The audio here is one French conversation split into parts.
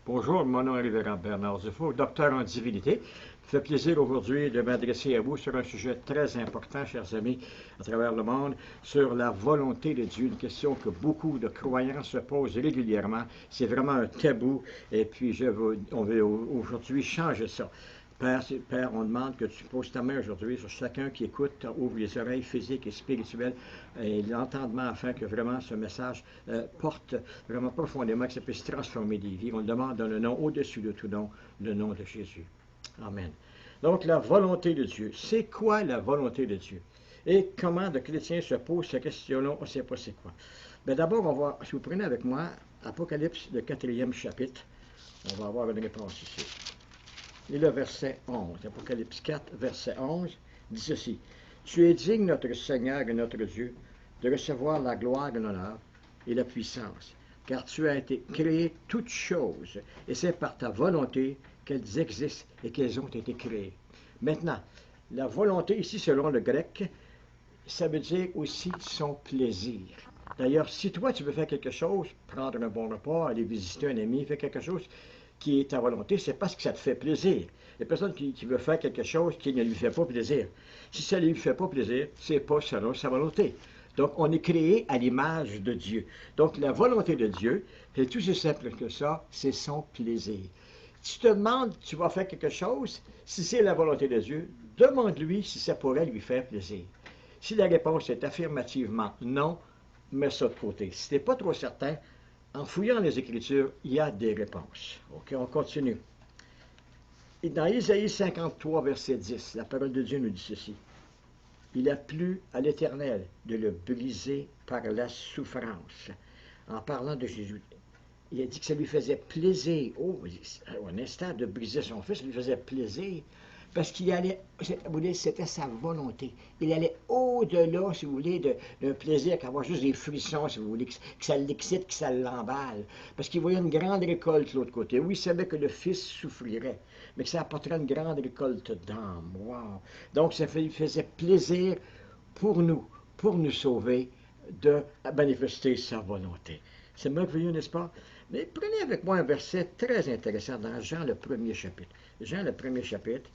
Bonjour, mon nom est révérend Bernard Dufault, docteur en divinité. Ça fait plaisir aujourd'hui de m'adresser à vous sur un sujet très important, chers amis, à travers le monde, sur la volonté de Dieu, une question que beaucoup de croyants se posent régulièrement. C'est vraiment un tabou et puis on veut aujourd'hui changer ça. Père, on demande que tu poses ta main aujourd'hui sur chacun qui écoute, ouvre les oreilles physiques et spirituelles et l'entendement afin que vraiment ce message porte vraiment profondément, que ça puisse transformer des vies. On le demande dans le nom au-dessus de tout nom, le nom de Jésus. Amen. Donc, la volonté de Dieu. C'est quoi la volonté de Dieu? Et comment le chrétien se pose cette question-là? On ne sait pas c'est quoi. Mais d'abord, si vous prenez avec moi Apocalypse, le 4e chapitre, on va avoir une réponse ici. Et le verset 11, Apocalypse 4, verset 11, dit ceci. Tu es digne, notre Seigneur et notre Dieu, de recevoir la gloire et l'honneur et la puissance, car tu as été créé toutes choses, et c'est par ta volonté qu'elles existent et qu'elles ont été créées. Maintenant, la volonté, ici, selon le grec, ça veut dire aussi son plaisir. D'ailleurs, si toi, tu veux faire quelque chose, prendre un bon repas, aller visiter un ami, faire quelque chose qui est ta volonté, c'est parce que ça te fait plaisir. Il y a personne qui veut faire quelque chose qui ne lui fait pas plaisir. Si ça ne lui fait pas plaisir, c'est pas selon sa volonté. Donc, on est créé à l'image de Dieu. Donc, la volonté de Dieu, c'est tout aussi simple que ça, c'est son plaisir. Si tu te demandes, tu vas faire quelque chose, si c'est la volonté de Dieu, demande-lui si ça pourrait lui faire plaisir. Si la réponse est affirmativement non, mets ça de côté. Si tu n'es pas trop certain, en fouillant les Écritures, il y a des réponses. OK, on continue. Et dans Isaïe 53, verset 10, la parole de Dieu nous dit ceci. Il a plu à l'Éternel de le briser par la souffrance. En parlant de Jésus, il a dit que ça lui faisait plaisir. Oh, un instant de briser son fils, ça lui faisait plaisir. Parce qu'il allait, vous voulez, c'était sa volonté. Il allait au-delà, si vous voulez, d'un plaisir qu'avoir juste des frissons, si vous voulez, que ça l'excite, que ça l'emballe. Parce qu'il voyait une grande récolte de l'autre côté. Oui, il savait que le Fils souffrirait, mais que ça apporterait une grande récolte d'âme. Wow! Donc, ça lui faisait plaisir pour nous sauver, de manifester sa volonté. C'est merveilleux, n'est-ce pas? Mais prenez avec moi un verset très intéressant dans Jean, le 1er chapitre. Jean, le 1er chapitre,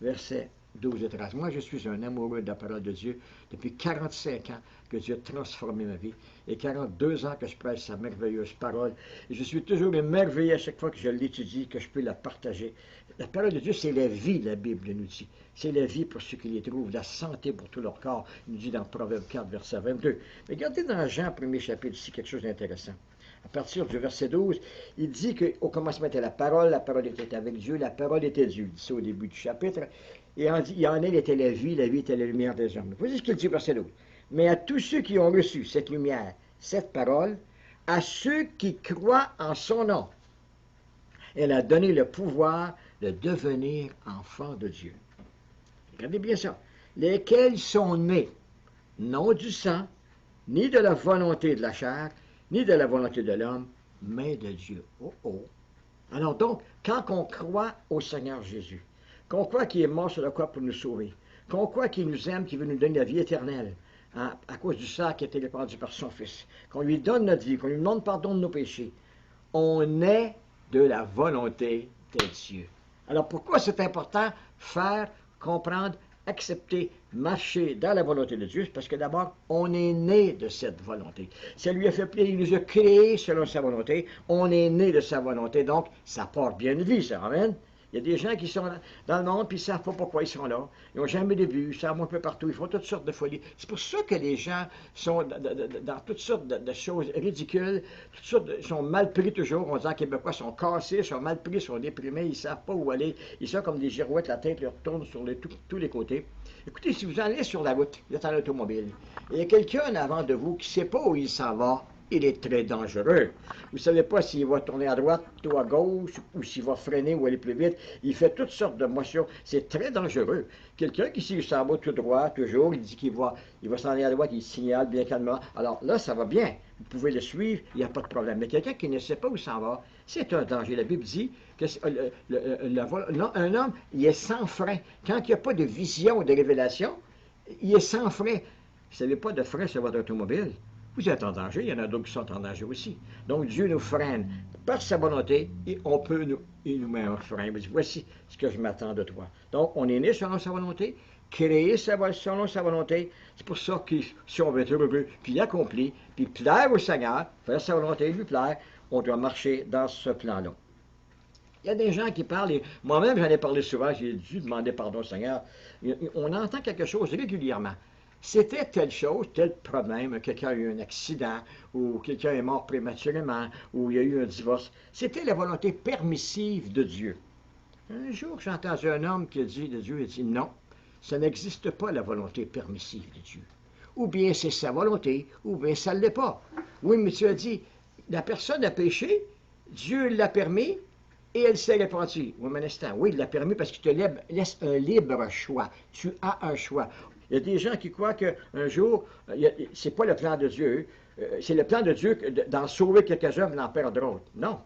versets 12 et 13. Moi, je suis un amoureux de la parole de Dieu depuis 45 ans que Dieu a transformé ma vie et 42 ans que je prêche sa merveilleuse parole. Et je suis toujours émerveillé à chaque fois que je l'étudie, que je peux la partager. La parole de Dieu, c'est la vie, la Bible nous dit. C'est la vie pour ceux qui les trouvent, la santé pour tout leur corps, il nous dit dans Proverbe 4, verset 22. Mais regardez dans Jean, 1er chapitre, ici, quelque chose d'intéressant. À partir du verset 12, il dit qu'au commencement était la parole était avec Dieu, la parole était Dieu. Il dit ça au début du chapitre. Et en elle était la vie était la lumière des hommes. Voici ce qu'il dit au verset 12. Mais à tous ceux qui ont reçu cette lumière, cette parole, à ceux qui croient en son nom, elle a donné le pouvoir de devenir enfants de Dieu. Regardez bien ça. Lesquels sont nés, non du sang, ni de la volonté de la chair, ni de la volonté de l'homme, mais de Dieu. Oh oh! Alors donc, quand on croit au Seigneur Jésus, qu'on croit qu'il est mort sur la croix pour nous sauver, qu'on croit qu'il nous aime, qu'il veut nous donner la vie éternelle, hein, à cause du sang qui a été répandu par son Fils, qu'on lui donne notre vie, qu'on lui demande pardon de nos péchés, on est de la volonté de Dieu. Alors pourquoi c'est important faire, comprendre, accepter, marcher dans la volonté de Dieu? Parce que d'abord, on est né de cette volonté. Ça lui a fait plaisir, il nous a créés selon sa volonté. On est né de sa volonté, donc ça porte bien une vie, ça, amen? Il y a des gens qui sont dans le monde, puis ils ne savent pas pourquoi ils sont là. Ils n'ont jamais de but, ils savent un peu partout, ils font toutes sortes de folies. C'est pour ça que les gens sont dans toutes sortes de choses ridicules, ils sont mal pris toujours. On dit en québécois, ils sont cassés, ils sont mal pris, ils sont déprimés, ils ne savent pas où aller. Ils sont comme des girouettes, la tête leur tourne sur tous les côtés. Écoutez, si vous allez sur la route, vous êtes en automobile, et il y a quelqu'un avant de vous qui ne sait pas où il s'en va, il est très dangereux. Vous ne savez pas s'il va tourner à droite ou à gauche, ou s'il va freiner ou aller plus vite. Il fait toutes sortes de motions. C'est très dangereux. Quelqu'un qui s'en va tout droit, toujours, il dit qu'il va s'en aller à droite, il signale bien calmement. Alors là, ça va bien. Vous pouvez le suivre, il n'y a pas de problème. Mais quelqu'un qui ne sait pas où s'en va, c'est un danger. La Bible dit que un homme, il est sans frein. Quand il n'y a pas de vision ou de révélation, il est sans frein. Vous n'avez pas de frein sur votre automobile, vous êtes en danger, il y en a d'autres qui sont en danger aussi. Donc Dieu nous freine par sa volonté, et il nous met un frein. Il dit, voici ce que je m'attends de toi. Donc, on est né selon sa volonté, créé selon sa volonté. C'est pour ça que si on veut être heureux, puis accompli, puis plaire au Seigneur, faire sa volonté, lui plaire, on doit marcher dans ce plan-là. Il y a des gens qui parlent, et moi-même j'en ai parlé souvent, j'ai dû demander pardon au Seigneur. On entend quelque chose régulièrement. C'était telle chose, tel problème, quelqu'un a eu un accident, ou quelqu'un est mort prématurément, ou il y a eu un divorce. C'était la volonté permissive de Dieu. Un jour, j'ai entendu un homme qui a dit de Dieu, il dit non, ça n'existe pas la volonté permissive de Dieu. Ou bien c'est sa volonté, ou bien ça ne l'est pas. Oui, mais tu as dit, la personne a péché, Dieu l'a permis, et elle s'est répandue. Oui, mais un instant, oui, il l'a permis parce qu'il te laisse un libre choix. Tu as un choix. Il y a des gens qui croient qu'un jour, c'est pas le plan de Dieu, c'est le plan de Dieu d'en sauver quelques-uns et d'en perdre d'autres. Non.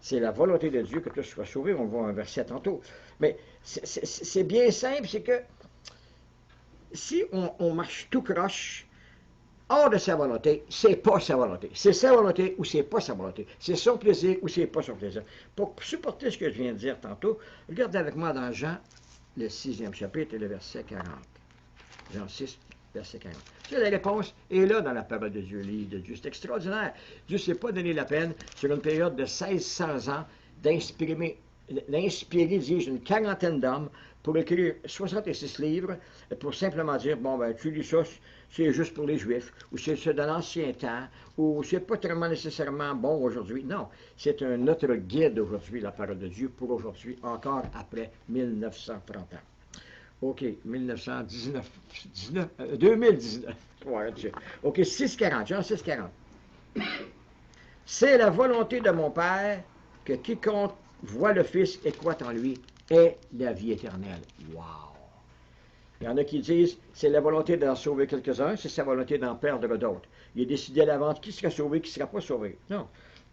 C'est la volonté de Dieu que tu sois sauvé. On voit un verset tantôt. Mais c'est bien simple, c'est que si on marche tout croche, hors de sa volonté, c'est pas sa volonté. C'est sa volonté ou c'est pas sa volonté. C'est son plaisir ou c'est pas son plaisir. Pour supporter ce que je viens de dire tantôt, regardez avec moi dans Jean, le 6e chapitre et le verset 40. Jean 6, verset 40. C'est la réponse est là dans la parole de Dieu, le livre de Dieu. C'est extraordinaire. Dieu ne s'est pas donné la peine, sur une période de 1600 ans, d'inspirer, dis-je, une quarantaine d'hommes pour écrire 66 livres, pour simplement dire, bon, ben, tu lis ça, c'est juste pour les Juifs, ou c'est de l'ancien temps, ou c'est pas tellement nécessairement bon aujourd'hui. Non, c'est notre guide aujourd'hui, la parole de Dieu, pour aujourd'hui, encore après 1930 ans. OK, 2019. Ouais, OK, 6,40, Jean 6,40. C'est la volonté de mon Père que quiconque voit le Fils et croit en lui ait la vie éternelle. Wow! Il y en a qui disent, c'est la volonté d'en sauver quelques-uns, c'est sa volonté d'en perdre d'autres. Il est décidé à l'avance qui sera sauvé, qui ne sera pas sauvé. Non,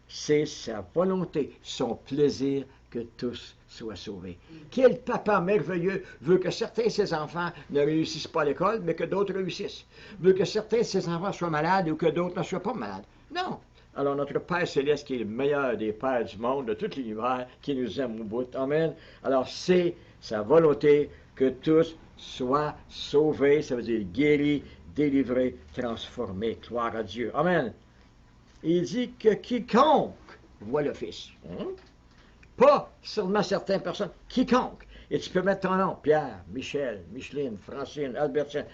c'est sa volonté, son plaisir que tous soient sauvés. Quel papa merveilleux veut que certains de ses enfants ne réussissent pas à l'école, mais que d'autres réussissent. Veut que certains de ses enfants soient malades ou que d'autres ne soient pas malades. Non. Alors notre Père Céleste, qui est le meilleur des pères du monde, de tout l'univers, qui nous aime au bout. Amen. Alors c'est sa volonté que tous soient sauvés, ça veut dire guéris, délivrés, transformés. Gloire à Dieu. Amen. Il dit que quiconque voit le Fils. Pas seulement certaines personnes, quiconque. Et tu peux mettre ton nom, Pierre, Michel, Micheline, Francine, Albertine,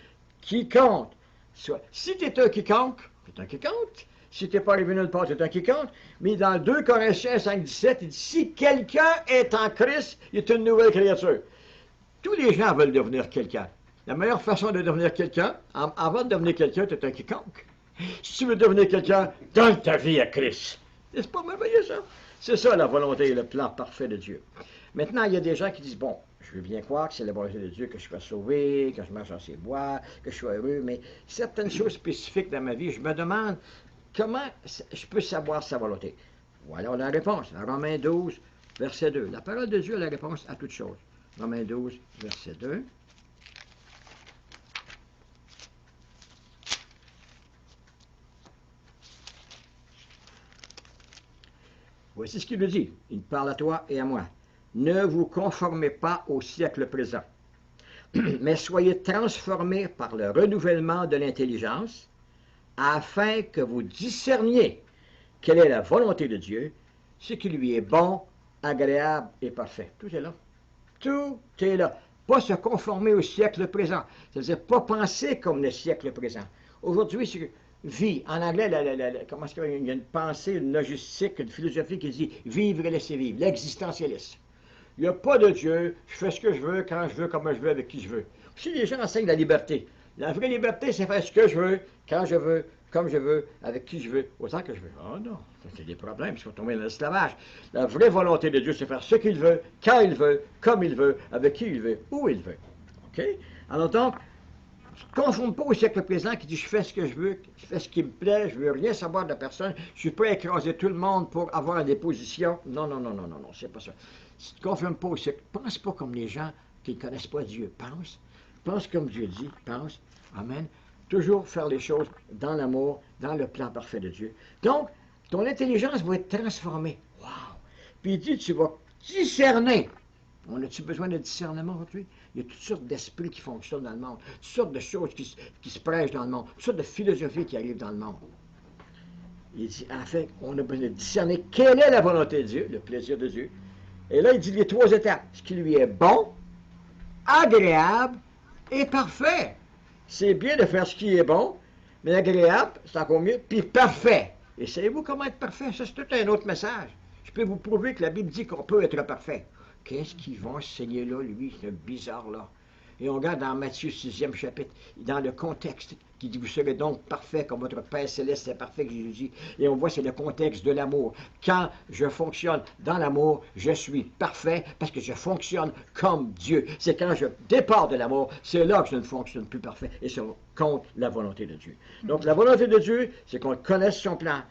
quiconque. Si tu es un quiconque, tu es un quiconque. Si tu n'es pas arrivé nulle part, tu es un quiconque. Mais dans 2 Corinthiens 5, 17, il dit, si quelqu'un est en Christ, il est une nouvelle créature. Tous les gens veulent devenir quelqu'un. La meilleure façon de devenir quelqu'un, avant de devenir quelqu'un, tu es un quiconque. Si tu veux devenir quelqu'un, donne ta vie à Christ. C'est pas merveilleux, ça? C'est ça la volonté et le plan parfait de Dieu. Maintenant, il y a des gens qui disent, bon, je veux bien croire que c'est la volonté de Dieu que je sois sauvé, que je marche dans ses voies, que je sois heureux, mais certaines choses spécifiques dans ma vie, je me demande comment je peux savoir sa volonté. Voilà la réponse. Romains 12, verset 2. La parole de Dieu est la réponse à toutes choses. Romains 12, verset 2. Voici ce qu'il nous dit. Il parle à toi et à moi. Ne vous conformez pas au siècle présent, mais soyez transformés par le renouvellement de l'intelligence, afin que vous discerniez quelle est la volonté de Dieu, ce qui lui est bon, agréable et parfait. Tout est là. Tout est là. Pas se conformer au siècle présent. C'est-à-dire pas penser comme le siècle présent. Aujourd'hui, c'est vie. En anglais, comment est-ce qu'il y a une pensée, une logistique, une philosophie qui dit vivre et laisser vivre, l'existentialiste. Il n'y a pas de Dieu, je fais ce que je veux, quand je veux, comme je veux, avec qui je veux. Si les gens enseignent la liberté, la vraie liberté, c'est faire ce que je veux, quand je veux, comme je veux, avec qui je veux, autant que je veux. Oh non, ça c'est des problèmes, il faut tomber dans l'esclavage. La vraie volonté de Dieu, c'est faire ce qu'il veut, quand il veut, comme il veut, avec qui il veut, où il veut. OK? Alors donc, ne confonde pas au siècle présent qui dit je fais ce que je veux, je fais ce qui me plaît, je ne veux rien savoir de personne, je suis prêt à écraser tout le monde pour avoir des positions. Non, non, non, non, non, non, c'est pas ça. Si tu ne confondes pas au siècle, pense pas comme les gens qui ne connaissent pas Dieu. Pense comme Dieu dit, pense. Amen. Toujours faire les choses dans l'amour, dans le plan parfait de Dieu. Donc, ton intelligence va être transformée. Wow! Puis il dit, tu vas discerner. On a-tu besoin de discernement aujourd'hui? Il y a toutes sortes d'esprits qui fonctionnent dans le monde, toutes sortes de choses qui se prêchent dans le monde, toutes sortes de philosophies qui arrivent dans le monde. Il dit, en fait, on a besoin de discerner quelle est la volonté de Dieu, le plaisir de Dieu. Et là, il dit les 3 étapes. Ce qui lui est bon, agréable et parfait. C'est bien de faire ce qui est bon, mais agréable, c'est encore mieux, puis parfait. Et savez-vous comment être parfait? Ça, c'est tout un autre message. Je peux vous prouver que la Bible dit qu'on peut être parfait. Qu'est-ce qu'ils vont enseigner là, lui, ce bizarre-là? Et on regarde dans Matthieu 6e chapitre, dans le contexte, qui dit, vous serez donc parfait comme votre Père Céleste est parfait, que Jésus dit. Et on voit, c'est le contexte de l'amour. Quand je fonctionne dans l'amour, je suis parfait parce que je fonctionne comme Dieu. C'est quand je départ de l'amour, c'est là que je ne fonctionne plus parfait. Et c'est contre la volonté de Dieu. Donc, la volonté de Dieu, c'est qu'on connaisse son plan,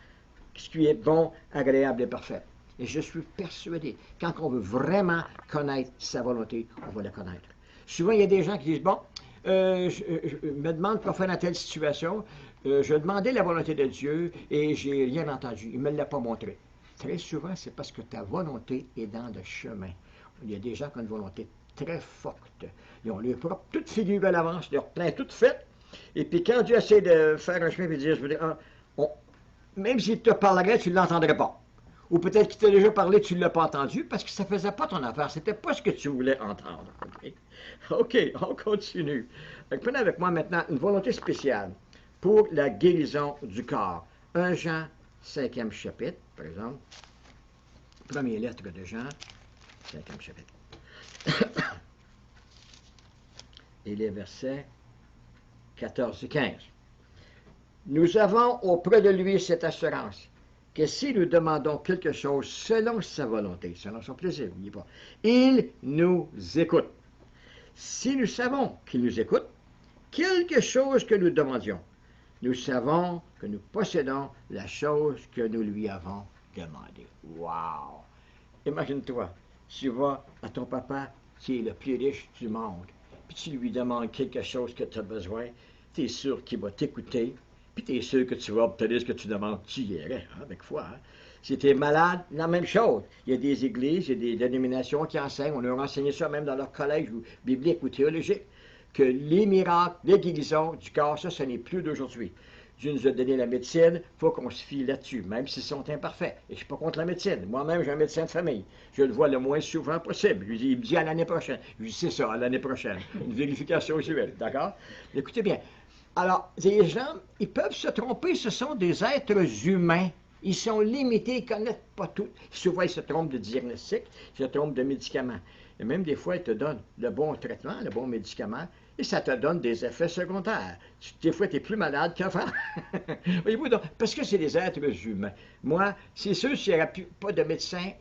ce qui est bon, agréable et parfait. Et je suis persuadé, quand on veut vraiment connaître sa volonté, on va la connaître. Souvent, il y a des gens qui disent, bon, je me demande quoi faire dans telle situation, je demandais la volonté de Dieu et j'ai rien entendu, il ne me l'a pas montré. Très souvent, c'est parce que ta volonté est dans le chemin. Il y a des gens qui ont une volonté très forte. Ils ont leur propre toute figure à l'avance, leur plein tout fait. Et puis quand Dieu essaie de faire un chemin et dire, même s'il te parlerait, tu ne l'entendrais pas. Ou peut-être qu'il t'a déjà parlé, tu ne l'as pas entendu, parce que ça ne faisait pas ton affaire. Ce n'était pas ce que tu voulais entendre. OK, on continue. Prenez avec moi maintenant une volonté spéciale pour la guérison du corps. 1 Jean, 5e chapitre, par exemple. Première lettre de Jean, 5e chapitre. Et les versets 14 et 15. Nous avons auprès de lui cette assurance que si nous demandons quelque chose selon sa volonté, selon son plaisir, n'oubliez pas, il nous écoute. Si nous savons qu'il nous écoute, quelque chose que nous demandions, nous savons que nous possédons la chose que nous lui avons demandée. Wow! Imagine-toi, tu vas à ton papa qui est le plus riche du monde, puis tu lui demandes quelque chose que tu as besoin, tu es sûr qu'il va t'écouter, puis tu es sûr que tu vas obtenir ce que tu demandes. Tu y irais, hein, avec foi. Hein? Si tu es malade, la même chose. Il y a des églises, il y a des dénominations qui enseignent, on leur a enseigné ça même dans leur collège biblique ou théologique, que les miracles, les guérisons du corps, ça, ce n'est plus d'aujourd'hui. Dieu nous a donné la médecine, il faut qu'on se fie là-dessus, même s'ils sont imparfaits. Et je ne suis pas contre la médecine. Moi-même, j'ai un médecin de famille. Je le vois le moins souvent possible. Il me dit à l'année prochaine. Je lui dis, c'est ça, à l'année prochaine. Une vérification usuelle, d'accord? Écoutez bien. Alors, les gens, ils peuvent se tromper, ce sont des êtres humains. Ils sont limités, ils ne connaissent pas tout. Souvent, ils se trompent de diagnostic, ils se trompent de médicaments. Et même des fois, ils te donnent le bon traitement, le bon médicament, et ça te donne des effets secondaires. Des fois, tu es plus malade qu'avant. Voyez-vous, donc, parce que c'est des êtres humains. Moi, c'est sûr, s'il n'y aurait pas de médecin,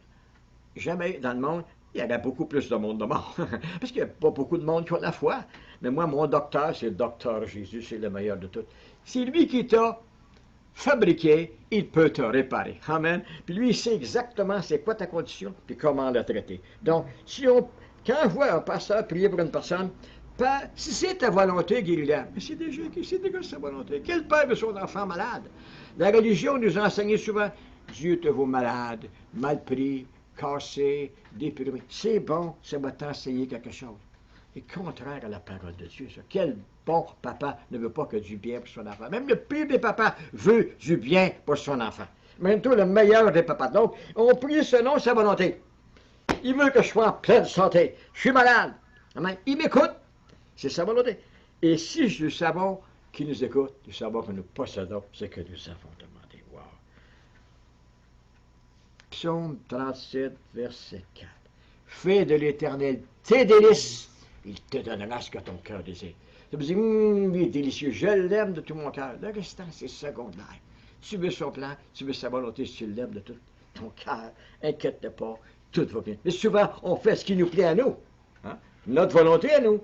jamais dans le monde, il y aurait beaucoup plus de monde de mort. Parce qu'il n'y a pas beaucoup de monde qui a la foi. Mais moi, mon docteur, c'est le docteur Jésus, c'est le meilleur de tous. C'est lui qui t'a fabriqué, il peut te réparer. Amen. Puis lui, il sait exactement c'est quoi ta condition, puis comment la traiter. Donc, quand on voit un pasteur prier pour une personne, si c'est ta volonté, guéris-la. Mais c'est déjà sa volonté. Quel père veut son enfant malade? La religion nous a enseigné souvent, Dieu te vaut malade, mal pris, cassé, déprimé. C'est bon, ça va t'enseigner quelque chose. C'est contraire à la parole de Dieu, ça. Quel bon papa ne veut pas que du bien pour son enfant? Même le pire des papas veut du bien pour son enfant. Même toi, le meilleur des papas. Donc, on prie selon sa volonté. Il veut que je sois en pleine santé. Je suis malade. Amen. Il m'écoute. C'est sa volonté. Et si nous savons qu'il nous écoute, nous savons que nous possédons ce que nous avons demandé. Wow. Psaume 37, verset 4. Fais de l'Éternel tes délices, il te donnera ce que ton cœur désire. Tu me dis, il est délicieux, je l'aime de tout mon cœur. Le restant, c'est secondaire. Tu veux son plan, tu veux sa volonté, si tu l'aimes de tout ton cœur, inquiète-toi pas, tout va bien. Mais souvent, on fait ce qui nous plaît à nous. Hein? Notre volonté à nous.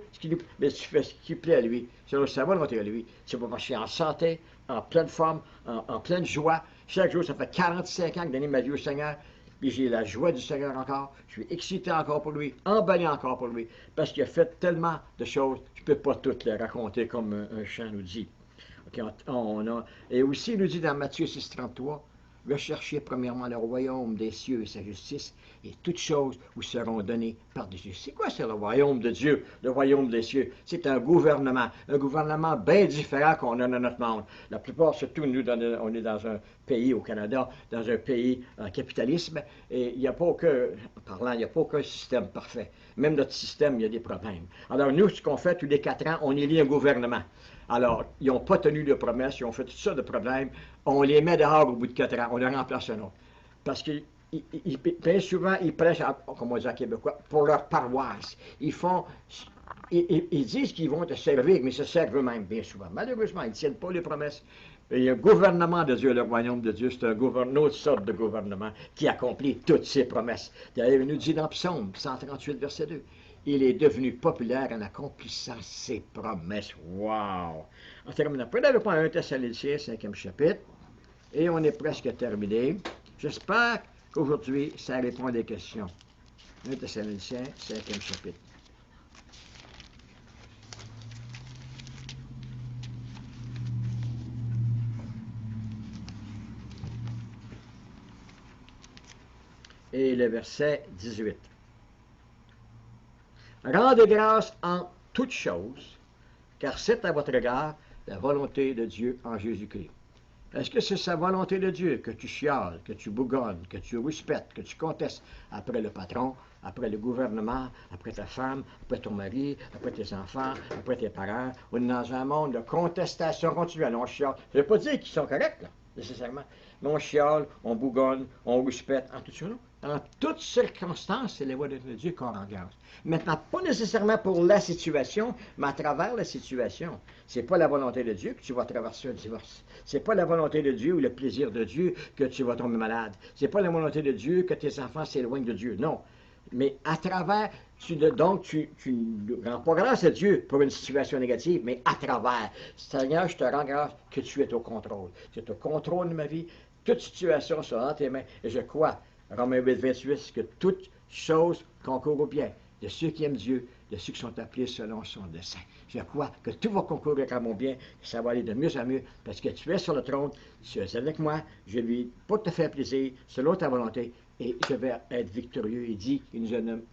Mais tu fais ce qui plaît à lui, selon sa volonté à lui. Tu vas marcher en santé, en pleine forme, en pleine joie. Chaque jour, ça fait 45 ans que j'ai donné ma vie au Seigneur. Puis j'ai la joie du Seigneur encore. Je suis excité encore pour lui, emballé encore pour lui. Parce qu'il a fait tellement de choses, je ne peux pas toutes les raconter comme un chant nous dit. Okay, et aussi, il nous dit dans Matthieu 6, 33, recherchez premièrement le royaume des cieux et sa justice, et toutes choses vous seront données par-dessus. C'est quoi, c'est le royaume de Dieu, le royaume des cieux? C'est un gouvernement bien différent qu'on a dans notre monde. La plupart, surtout nous, on est dans un pays au Canada, dans un pays en capitalisme, et il n'y a pas aucun système parfait. Même notre système, il y a des problèmes. Alors nous, ce qu'on fait tous les 4 ans, on élit un gouvernement. Alors, ils n'ont pas tenu de promesses, ils ont fait tout ça de problèmes. On les met dehors au bout de 4 ans, on les remplace un autre. Parce que bien souvent, ils prêchent, comme on dit en québécois, pour leur paroisse. Ils disent qu'ils vont te servir, mais ils se servent eux-mêmes bien souvent. Malheureusement, ils ne tiennent pas les promesses. Et il y a un gouvernement de Dieu, le royaume de Dieu, c'est une autre sorte de gouvernement qui accomplit toutes ses promesses. D'ailleurs, il nous dit dans Psaume 138, verset 2, il est devenu populaire en accomplissant ses promesses. Wow! En terminant, prenez le point 1 Thessaloniciens, 5e chapitre, et on est presque terminé. J'espère qu'aujourd'hui, ça répond à des questions. 1 Thessaloniciens, 5e chapitre. Et le verset 18. Rendez grâce en toutes choses, car c'est à votre égard la volonté de Dieu en Jésus-Christ. Est-ce que c'est sa volonté de Dieu que tu chiales, que tu bougonnes, que tu rouspètes, que tu contestes après le patron, après le gouvernement, après ta femme, après ton mari, après tes enfants, après tes parents? On est dans un monde de contestation continuelle. On chiale. Je ne veux pas dire qu'ils sont corrects, là, nécessairement. Mais on chiale, on bougonne, on rouspète, en tout ça. Dans toutes circonstances, c'est les voies de Dieu qu'on rend grâce. Maintenant, pas nécessairement pour la situation, mais à travers la situation. C'est pas la volonté de Dieu que tu vas traverser un divorce. C'est pas la volonté de Dieu ou le plaisir de Dieu que tu vas tomber malade. C'est pas la volonté de Dieu que tes enfants s'éloignent de Dieu. Non. Mais à travers, tu ne rends pas grâce à Dieu pour une situation négative, mais à travers. Seigneur, je te rends grâce que tu es au contrôle. Tu es au contrôle de ma vie. Toute situation sera dans tes mains. Et je crois, Romains 8, 28, que toute chose concourt au bien de ceux qui aiment Dieu, de ceux qui sont appelés selon son dessein. Je crois que tout va concourir à mon bien, que ça va aller de mieux en mieux, parce que tu es sur le trône, tu es avec moi, je vis pour te faire plaisir, selon ta volonté, et je vais être victorieux. Il dit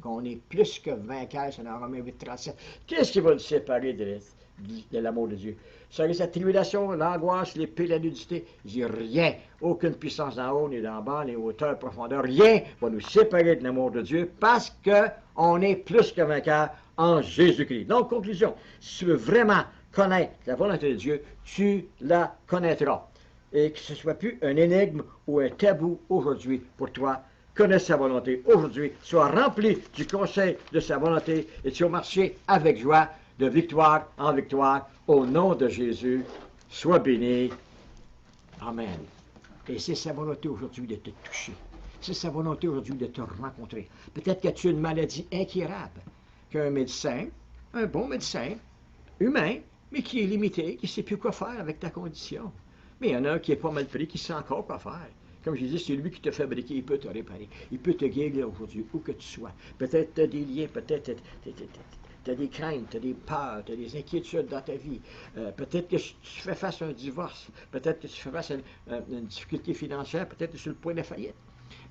qu'on est plus que vainqueurs, c'est dans Romains 8, 37. Qu'est-ce qui va nous séparer de l'amour de Dieu? Serait cette tribulation, l'angoisse, l'épée, la nudité? Il dit rien. Aucune puissance d'en haut, ni d'en bas, ni hauteur, profondeur. Rien va nous séparer de l'amour de Dieu parce qu'on est plus que vainqueurs en Jésus-Christ. Donc, conclusion, si tu veux vraiment connaître la volonté de Dieu, tu la connaîtras. Et que ce ne soit plus un énigme ou un tabou aujourd'hui pour toi. Connais sa volonté aujourd'hui. Sois rempli du conseil de sa volonté et tu vas marcher avec joie de victoire en victoire, au nom de Jésus, sois béni. Amen. Et c'est sa volonté aujourd'hui de te toucher. C'est sa volonté aujourd'hui de te rencontrer. Peut-être que tu as une maladie incurable, qu'un médecin, un bon médecin, humain, mais qui est limité, qui ne sait plus quoi faire avec ta condition. Mais il y en a un qui est pas mal pris, qui sait encore quoi faire. Comme je dis, c'est lui qui t'a fabriqué, il peut te réparer. Il peut te guérir aujourd'hui, où que tu sois. Peut-être tu as des liens, peut-être tu as des craintes, tu as des peurs, tu as des inquiétudes dans ta vie. Peut-être que tu fais face à un divorce. Peut-être que tu fais face à une difficulté financière. Peut-être que tu es sur le point de faillite.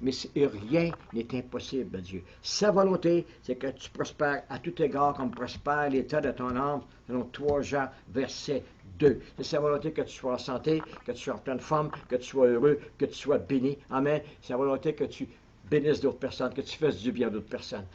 Mais rien n'est impossible à Dieu. Sa volonté, c'est que tu prospères à tout égard comme prospère l'état de ton âme, selon 3 Jean, verset 2. C'est sa volonté que tu sois en santé, que tu sois en pleine forme, que tu sois heureux, que tu sois béni. Amen. C'est sa volonté que tu bénisses d'autres personnes, que tu fasses du bien à d'autres personnes.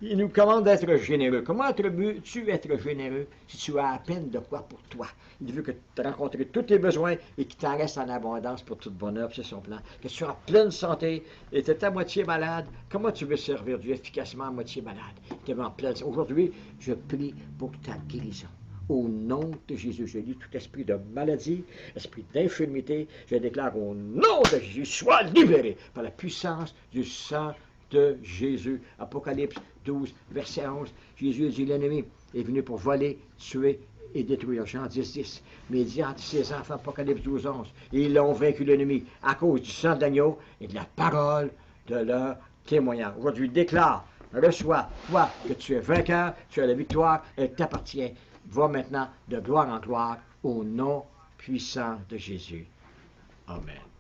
Il nous commande d'être généreux. Comment veux-tu être généreux si tu as à peine de quoi pour toi? Il veut que tu aies rencontré tous tes besoins et qu'il t'en reste en abondance pour toute bonne œuvre, c'est son plan. Que tu sois en pleine santé et tu es à moitié malade. Comment tu veux servir Dieu efficacement à moitié malade? Tu es en pleine. Aujourd'hui, je prie pour ta guérison. Au nom de Jésus, je dis tout esprit de maladie, esprit d'infirmité, je déclare au nom de Jésus, sois libéré par la puissance du sang de Jésus. Apocalypse 12, verset 11. Jésus dit, l'ennemi est venu pour voler, tuer et détruire. Jean 10, 10. Mais il dit entre ses enfants, Apocalypse 12, 11. Et ils l'ont vaincu l'ennemi à cause du sang d'agneau et de la parole de leur témoignage. Aujourd'hui, déclare, reçois, toi, que tu es vainqueur, tu as la victoire, elle t'appartient. Va maintenant de gloire en gloire au nom puissant de Jésus. Amen.